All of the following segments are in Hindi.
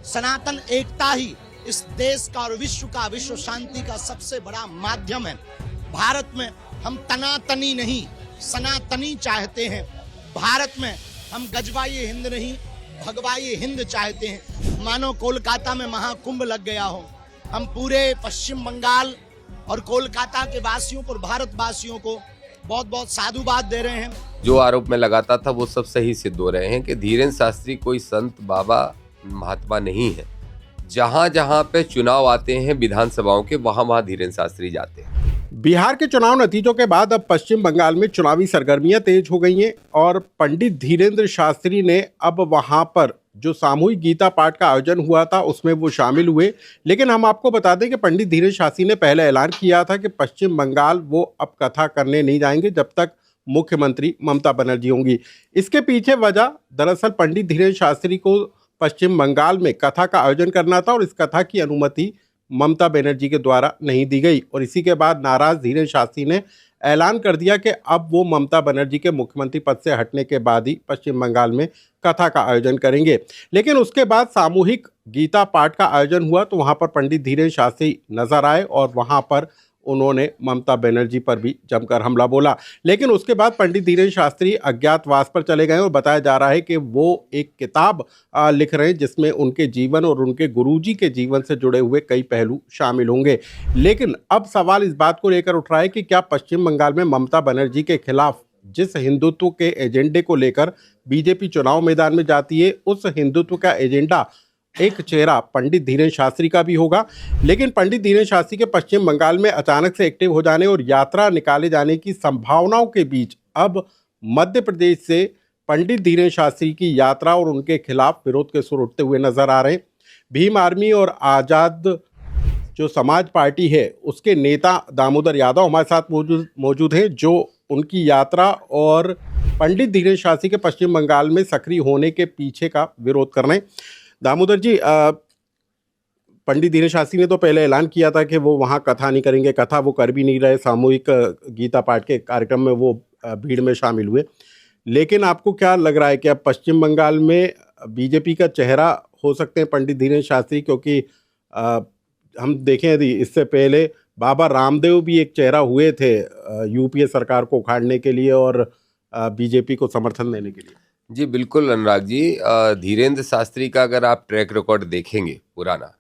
सनातन एकता ही इस देश का और विश्व का, विश्व शांति का सबसे बड़ा माध्यम है। भारत में हम तनातनी नहीं, सनातनी चाहते हैं। भारत में हम गजवाई हिंद नहीं, भगवाई हिंद चाहते हैं। मानो कोलकाता में महाकुंभ लग गया हो। हम पूरे पश्चिम बंगाल और कोलकाता के वासियों पर, भारतवासियों को बहुत बहुत साधुवाद दे रहे हैं। जो आरोप में लगाता था वो सब सही सिद्ध हो रहे हैं कि धीरेन्द्र शास्त्री कोई संत बाबा महात्मा नहीं है। जहां जहां पे चुनाव आते हैं विधानसभाओं के, वहां वहां धीरेन्द्र शास्त्री जाते हैं। बिहार के चुनाव नतीजों के बाद अब पश्चिम बंगाल में चुनावी सरगर्मियां तेज हो गई हैं और पंडित धीरेन्द्र शास्त्री ने अब वहां पर जो सामूहिक गीता पाठ का आयोजन हुआ था उसमें वो शामिल हुए। लेकिन हम आपको बता दें कि पंडित धीरेन्द्र शास्त्री ने पहले ऐलान किया था कि पश्चिम बंगाल वो अब कथा करने नहीं जाएंगे जब तक मुख्यमंत्री ममता बनर्जी होंगी। इसके पीछे वजह दरअसल पंडित धीरेन्द्र शास्त्री को पश्चिम बंगाल में कथा का आयोजन करना था और इस कथा की अनुमति ममता बनर्जी के द्वारा नहीं दी गई। और इसी के बाद नाराज धीरेन्द्र शास्त्री ने ऐलान कर दिया कि अब वो ममता बनर्जी के मुख्यमंत्री पद से हटने के बाद ही पश्चिम बंगाल में कथा का आयोजन करेंगे। लेकिन उसके बाद सामूहिक गीता पाठ का आयोजन हुआ तो वहां पर पंडित धीरेन्द्र शास्त्री नजर आए और वहां पर उन्होंने ममता बनर्जी पर भी जमकर हमला बोला। लेकिन उसके बाद पंडित धीरेन्द्र शास्त्री अज्ञातवास पर चले गए और बताया जा रहा है कि वो एक किताब लिख रहे हैं जिसमें उनके जीवन और उनके गुरुजी के जीवन से जुड़े हुए कई पहलू शामिल होंगे। लेकिन अब सवाल इस बात को लेकर उठ रहा है कि क्या पश्चिम बंगाल में ममता बनर्जी के खिलाफ जिस हिंदुत्व के एजेंडे को लेकर बीजेपी चुनाव मैदान में जाती है, उस हिंदुत्व का एजेंडा एक चेहरा पंडित धीरेन्द्र शास्त्री का भी होगा। लेकिन पंडित धीरेन्द्र शास्त्री के पश्चिम बंगाल में अचानक से एक्टिव हो जाने और यात्रा निकाले जाने की संभावनाओं के बीच अब मध्य प्रदेश से पंडित धीरेन्द्र शास्त्री की यात्रा और उनके खिलाफ विरोध के सुर उठते हुए नजर आ रहे हैं। भीम आर्मी और आज़ाद जो समाज पार्टी है उसके नेता दामोदर यादव हमारे साथ मौजूद हैं, जो उनकी यात्रा और पंडित धीरेन्द्र शास्त्री के पश्चिम बंगाल में सक्रिय होने के पीछे का विरोध कर रहे हैं। दामोदर जी, पंडित धीरेन्द्र शास्त्री ने तो पहले ऐलान किया था कि वो वहाँ कथा नहीं करेंगे, कथा वो कर भी नहीं रहे, सामूहिक गीता पाठ के कार्यक्रम में वो भीड़ में शामिल हुए। लेकिन आपको क्या लग रहा है कि अब पश्चिम बंगाल में बीजेपी का चेहरा हो सकते हैं पंडित धीरेन्द्र शास्त्री? क्योंकि हम देखें यदि इससे पहले बाबा रामदेव भी एक चेहरा हुए थे यूपीए सरकार को उखाड़ने के लिए और बीजेपी को समर्थन देने के लिए। जी बिल्कुल अनुराग जी, धीरेन्द्र शास्त्री का अगर आप ट्रैक रिकॉर्ड देखेंगे पुराना,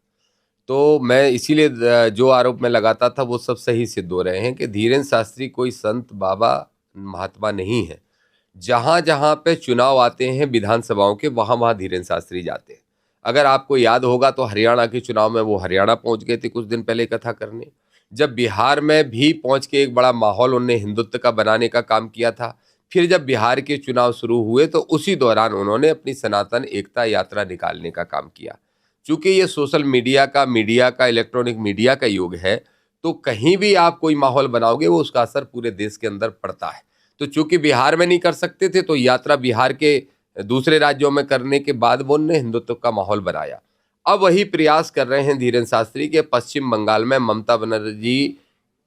तो मैं इसीलिए जो आरोप में लगाता था वो सब सही सिद्ध हो रहे हैं कि धीरेन्द्र शास्त्री कोई संत बाबा महात्मा नहीं है। जहाँ जहाँ पे चुनाव आते हैं विधानसभाओं के, वहाँ वहाँ धीरेन्द्र शास्त्री जाते हैं। अगर आपको याद होगा तो हरियाणा के चुनाव में वो हरियाणा पहुँच गए थे कुछ दिन पहले कथा करने। जब बिहार में भी पहुँच के एक बड़ा माहौल उन्होंने हिंदुत्व का बनाने का काम किया था। फिर जब बिहार के चुनाव शुरू हुए तो उसी दौरान उन्होंने अपनी सनातन एकता यात्रा निकालने का काम किया। चूंकि ये सोशल मीडिया का इलेक्ट्रॉनिक मीडिया का युग है, तो कहीं भी आप कोई माहौल बनाओगे वो उसका असर पूरे देश के अंदर पड़ता है। तो चूंकि बिहार में नहीं कर सकते थे तो यात्रा बिहार के दूसरे राज्यों में करने के बाद वो उन्होंने हिंदुत्व का माहौल बनाया। अब वही प्रयास कर रहे हैं धीरेन्द्र शास्त्री के पश्चिम बंगाल में ममता बनर्जी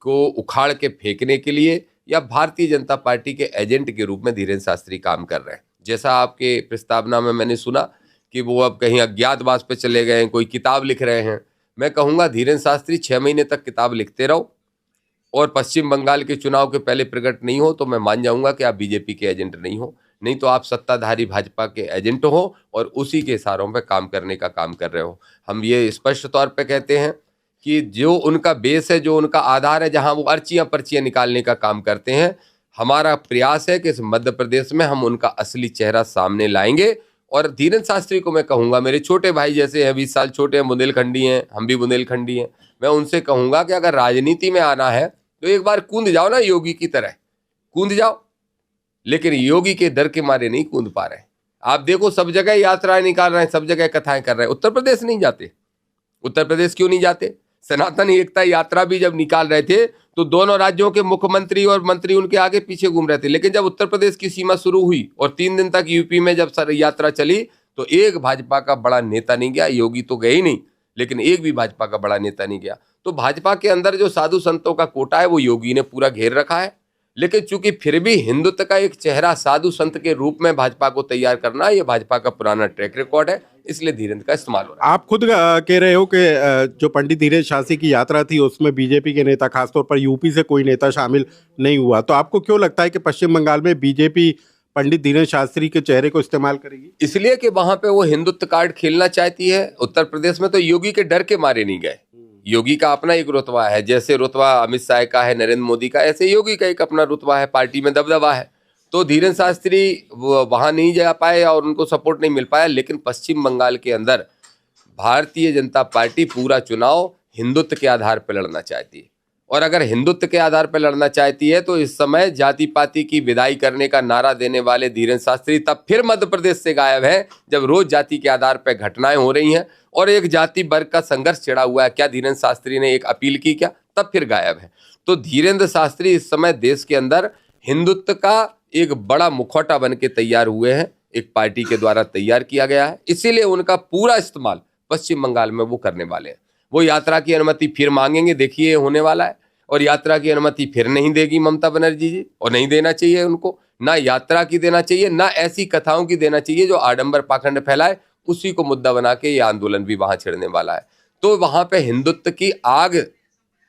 को उखाड़ के फेंकने के लिए या भारतीय जनता पार्टी के एजेंट के रूप में धीरेन्द्र शास्त्री काम कर रहे हैं। जैसा आपके प्रस्तावना में मैंने सुना कि वो अब कहीं अज्ञातवास पे चले गए हैं, कोई किताब लिख रहे हैं। मैं कहूँगा धीरेन्द्र शास्त्री 6 महीने तक किताब लिखते रहो और पश्चिम बंगाल के चुनाव के पहले प्रकट नहीं हो तो मैं मान जाऊँगा कि आप बीजेपी के एजेंट नहीं हो, नहीं तो आप सत्ताधारी भाजपा के एजेंट हो और उसी के इशारों पर काम करने का काम कर रहे हो। हम ये स्पष्ट तौर पर कहते हैं कि जो उनका बेस है, जो उनका आधार है, जहां वो अर्चियां पर्चियां निकालने का काम करते हैं, हमारा प्रयास है कि इस मध्य प्रदेश में हम उनका असली चेहरा सामने लाएंगे। और धीरेन्द्र शास्त्री को मैं कहूँगा, मेरे छोटे भाई जैसे हैं, 20 साल छोटे हैं, बुंदेलखंडी हैं, हम भी बुंदेलखंडी हैं, मैं उनसे कहूँगा कि अगर राजनीति में आना है तो एक बार कूद जाओ ना, योगी की तरह कूद जाओ। लेकिन योगी के डर के मारे नहीं कूद पा रहे। आप देखो सब जगह यात्राएं निकाल रहे हैं, सब जगह कथाएं कर रहे हैं, उत्तर प्रदेश नहीं जाते। उत्तर प्रदेश क्यों नहीं जाते? सनातन एकता यात्रा भी जब निकाल रहे थे तो दोनों राज्यों के मुख्यमंत्री और मंत्री उनके आगे पीछे घूम रहे थे। लेकिन जब उत्तर प्रदेश की सीमा शुरू हुई और 3 दिन तक यूपी में जब यात्रा चली तो एक भाजपा का बड़ा नेता नहीं गया। योगी तो गए ही नहीं, लेकिन एक भी भाजपा का बड़ा नेता नहीं गया। तो भाजपा के अंदर जो साधु संतों का कोटा है वो योगी ने पूरा घेर रखा है। लेकिन चूंकि फिर भी हिंदुत्व का एक चेहरा साधु संत के रूप में भाजपा को तैयार करना, ये भाजपा का पुराना ट्रैक रिकॉर्ड है, इसलिए धीरेन्द्र का इस्तेमाल हो रहा है। आप खुद कह रहे हो कि जो पंडित धीरेन्द्र शास्त्री की यात्रा थी उसमें बीजेपी के नेता, खासतौर पर यूपी से कोई नेता शामिल नहीं हुआ, तो आपको क्यों लगता है कि पश्चिम बंगाल में बीजेपी पंडित धीरेन्द्र शास्त्री के चेहरे को इस्तेमाल करेगी? इसलिए कि वहां पे वो हिंदुत्व कार्ड खेलना चाहती है। उत्तर प्रदेश में तो योगी के डर के मारे नहीं गए। योगी का अपना एक रुतबा है, जैसे रुतबा अमित शाह का है, नरेंद्र मोदी का, ऐसे योगी का एक अपना रुतबा है, पार्टी में दबदबा है। तो धीरेन्द्र शास्त्री वहां नहीं जा पाए और उनको सपोर्ट नहीं मिल पाया। लेकिन पश्चिम बंगाल के अंदर भारतीय जनता पार्टी पूरा चुनाव हिंदुत्व के आधार पर लड़ना चाहती है, और अगर हिंदुत्व के आधार पर लड़ना चाहती है तो इस समय जाति पाति की विदाई करने का नारा देने वाले धीरेन्द्र शास्त्री तब फिर मध्य प्रदेश से गायब है, जब रोज जाति के आधार पर घटनाएं हो रही हैं और एक जाति वर्ग का संघर्ष छिड़ा हुआ है। क्या धीरेन्द्र शास्त्री ने एक अपील की क्या? तब फिर गायब है। तो धीरेन्द्र शास्त्री इस समय देश के अंदर हिंदुत्व का एक बड़ा मुखौटा बन के तैयार हुए हैं, एक पार्टी के द्वारा तैयार किया गया है, इसीलिए उनका पूरा इस्तेमाल पश्चिम बंगाल में वो करने वाले हैं। वो यात्रा की अनुमति फिर मांगेंगे, देखिए होने वाला है, और यात्रा की अनुमति फिर नहीं देगी ममता बनर्जी जी, और नहीं देना चाहिए उनको। ना यात्रा की देना चाहिए, ना ऐसी कथाओं की देना चाहिए जो आडंबर पाखंड फैलाए, उसी को मुद्दा बना के ये आंदोलन भी वहां छिड़ने वाला है। तो वहां पे हिंदुत्व की आग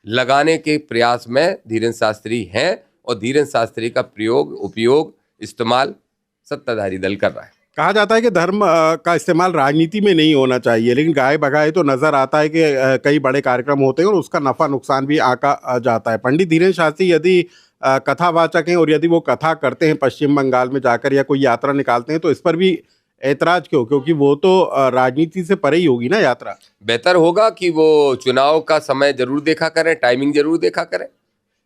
लगाने के प्रयास में धीरेन्द्र शास्त्री हैं, और धीरेन्द्र शास्त्री का प्रयोग, उपयोग, इस्तेमाल सत्ताधारी दल कर रहा है। कहा जाता है कि धर्म का इस्तेमाल राजनीति में नहीं होना चाहिए, लेकिन गाए बगाए तो नजर आता है कि कई बड़े कार्यक्रम होते हैं और उसका नफा नुकसान भी आंका जाता है। पंडित धीरेन्द्र शास्त्री यदि कथावाचक हैं और यदि वो कथा करते हैं पश्चिम बंगाल में जाकर या कोई यात्रा निकालते हैं, तो इस पर भी ऐतराज क्यों? क्योंकि वो तो राजनीति से परे ही होगी ना यात्रा। बेहतर होगा कि वो चुनाव का समय जरूर देखा करें, टाइमिंग जरूर देखा करें।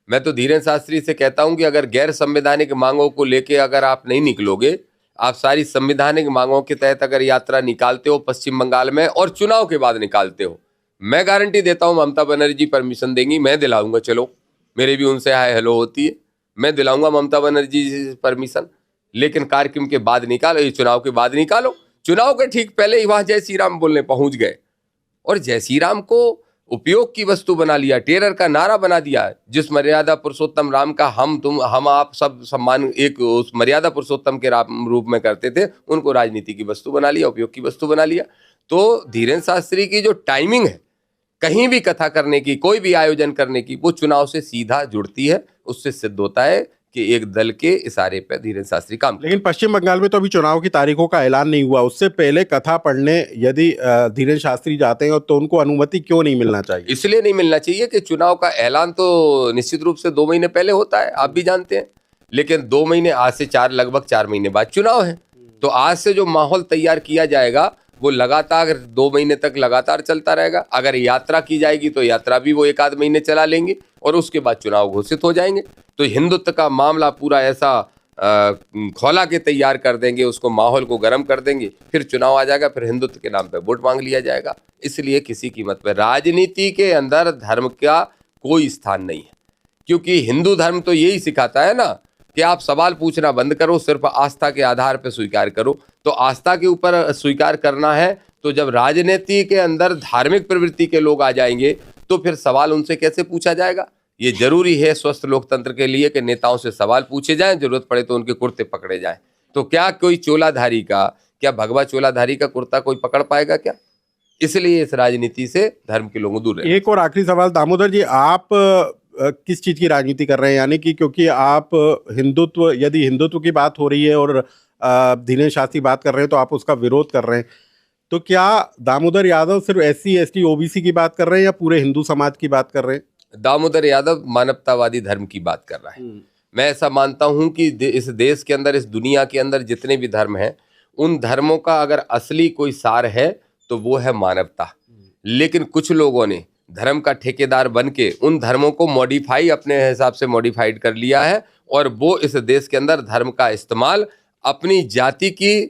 मैं तो धीरेन्द्र शास्त्री से कहता हूं कि अगर गैर संवैधानिक मांगों को लेके अगर आप नहीं निकलोगे, आप सारी संवैधानिक मांगों के तहत अगर यात्रा निकालते हो पश्चिम बंगाल में और चुनाव के बाद निकालते हो, मैं गारंटी देता हूं ममता बनर्जी परमिशन देंगी, मैं दिलाऊंगा। चलो, मेरे भी उनसे हाय हेलो होती है, मैं दिलाऊंगा ममता बनर्जी से परमिशन। लेकिन कार्यक्रम के बाद निकालो, ये चुनाव के बाद निकालो। चुनाव के ठीक पहले ही वहां जय श्री राम बोलने पहुंच गए और जय श्री राम को उपयोग की वस्तु बना लिया, टेरर का नारा बना दिया। जिस मर्यादा पुरुषोत्तम राम का हम आप सब सम्मान एक उस मर्यादा पुरुषोत्तम के रूप में करते थे, उनको राजनीति की वस्तु बना लिया, उपयोग की वस्तु बना लिया। तो धीरेन्द्र शास्त्री की जो टाइमिंग है कहीं भी कथा करने की, कोई भी आयोजन करने की, वो चुनाव से सीधा जुड़ती है। उससे सिद्ध होता है कि एक दल के इशारे पर धीरेन्द्र शास्त्री काम। लेकिन पश्चिम बंगाल में तो अभी चुनाव की तारीखों का ऐलान नहीं हुआ, उससे पहले कथा पढ़ने यदि धीरेन्द्र शास्त्री जाते हैं तो उनको अनुमति क्यों नहीं मिलना चाहिए? इसलिए नहीं मिलना चाहिए कि चुनाव का ऐलान तो निश्चित रूप से 2 महीने पहले होता है, आप भी जानते हैं। लेकिन 2 महीने आज से लगभग 4 महीने बाद चुनाव है। तो आज से जो माहौल तैयार किया जाएगा वो लगातार 2 महीने तक लगातार चलता रहेगा। अगर यात्रा की जाएगी तो यात्रा भी वो 1-आध महीने चला लेंगे और उसके बाद चुनाव घोषित हो जाएंगे। तो हिंदुत्व का मामला पूरा ऐसा खौला के तैयार कर देंगे, उसको माहौल को गर्म कर देंगे, फिर चुनाव आ जाएगा, फिर हिंदुत्व के नाम पे वोट मांग लिया जाएगा। इसलिए किसी कीमत पर राजनीति के अंदर धर्म का कोई स्थान नहीं है, क्योंकि हिंदू धर्म तो यही सिखाता है ना कि आप सवाल पूछना बंद करो, सिर्फ आस्था के आधार पर स्वीकार करो। तो आस्था के ऊपर स्वीकार करना है, तो जब राजनीति के अंदर धार्मिक प्रवृत्ति के लोग आ जाएंगे तो फिर सवाल उनसे कैसे पूछा जाएगा? ये जरूरी है स्वस्थ लोकतंत्र के लिए कि नेताओं से सवाल पूछे जाएं, जरूरत पड़े तो उनके कुर्ते पकड़े जाएं। तो क्या कोई चोलाधारी का, क्या भगवा चोलाधारी का कुर्ता कोई पकड़ पाएगा क्या? इसलिए इस राजनीति से धर्म के लोगों दूर रहे। एक और आखिरी सवाल दामोदर जी, आप किस चीज की राजनीति कर रहे हैं? यानी कि क्योंकि आप हिंदुत्व, यदि हिंदुत्व की बात हो रही है और धीरेन्द्र शास्त्री बात कर रहे हैं तो आप उसका विरोध कर रहे हैं, तो क्या दामोदर यादव सिर्फ SC ST OBC की बात कर रहे हैं या पूरे हिंदू समाज की बात कर रहे हैं? दामोदर यादव मानवतावादी धर्म की बात कर रहा है। मैं ऐसा मानता हूं कि इस देश के अंदर, इस दुनिया के अंदर जितने भी धर्म हैं, उन धर्मों का अगर असली कोई सार है तो वो है मानवता। लेकिन कुछ लोगों ने धर्म का ठेकेदार बन के उन धर्मों को मॉडिफाई, अपने हिसाब से मॉडिफाइड कर लिया है, और वो इस देश के अंदर धर्म का इस्तेमाल अपनी जाति की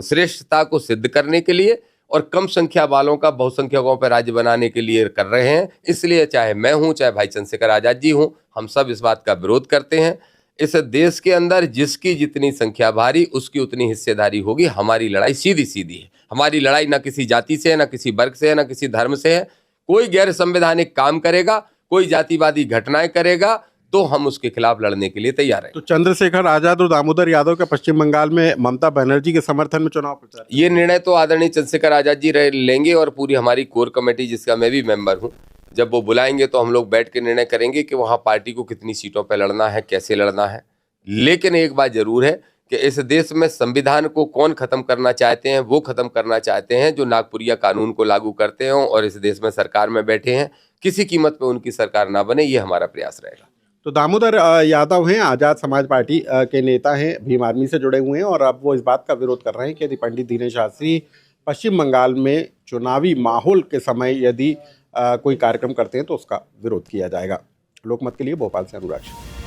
श्रेष्ठता को सिद्ध करने के लिए और कम संख्या वालों का बहुसंख्यकों पर राज्य बनाने के लिए कर रहे हैं। इसलिए चाहे मैं हूं, चाहे भाई चंद्रशेखर आजाद जी हूं, हम सब इस बात का विरोध करते हैं। इस देश के अंदर जिसकी जितनी संख्या भारी, उसकी उतनी हिस्सेदारी होगी। हमारी लड़ाई सीधी सीधी है। हमारी लड़ाई ना किसी जाति से है, ना किसी वर्ग से है, ना किसी धर्म से है। कोई गैर संवैधानिक काम करेगा, कोई जातिवादी घटनाएं करेगा, तो हम उसके खिलाफ लड़ने के लिए तैयार हैं। तो चंद्रशेखर आजाद और दामोदर यादव का पश्चिम बंगाल में ममता बनर्जी के समर्थन में चुनाव प्रचार, ये निर्णय तो आदरणीय चंद्रशेखर आजाद जी लेंगे और पूरी हमारी कोर कमेटी जिसका मैं भी मेंबर हूं, जब वो बुलाएंगे तो हम लोग बैठ के निर्णय करेंगे कि वहां पार्टी को कितनी सीटों पर लड़ना है, कैसे लड़ना है। लेकिन एक बात जरूर है कि इस देश में संविधान को कौन खत्म करना चाहते हैं, वो खत्म करना चाहते हैं जो नागपुरिया कानून को लागू करते हों और इस देश में सरकार में बैठे हैं। किसी कीमत पे उनकी सरकार ना बने, ये हमारा प्रयास रहेगा। तो दामोदर यादव हैं, आजाद समाज पार्टी के नेता हैं, भीम आर्मी से जुड़े हुए हैं और अब वो इस बात का विरोध कर रहे हैं कि यदि पंडित धीरेन्द्र शास्त्री पश्चिम बंगाल में चुनावी माहौल के समय यदि कोई कार्यक्रम करते हैं तो उसका विरोध किया जाएगा। लोकमत के लिए भोपाल से अनुराग।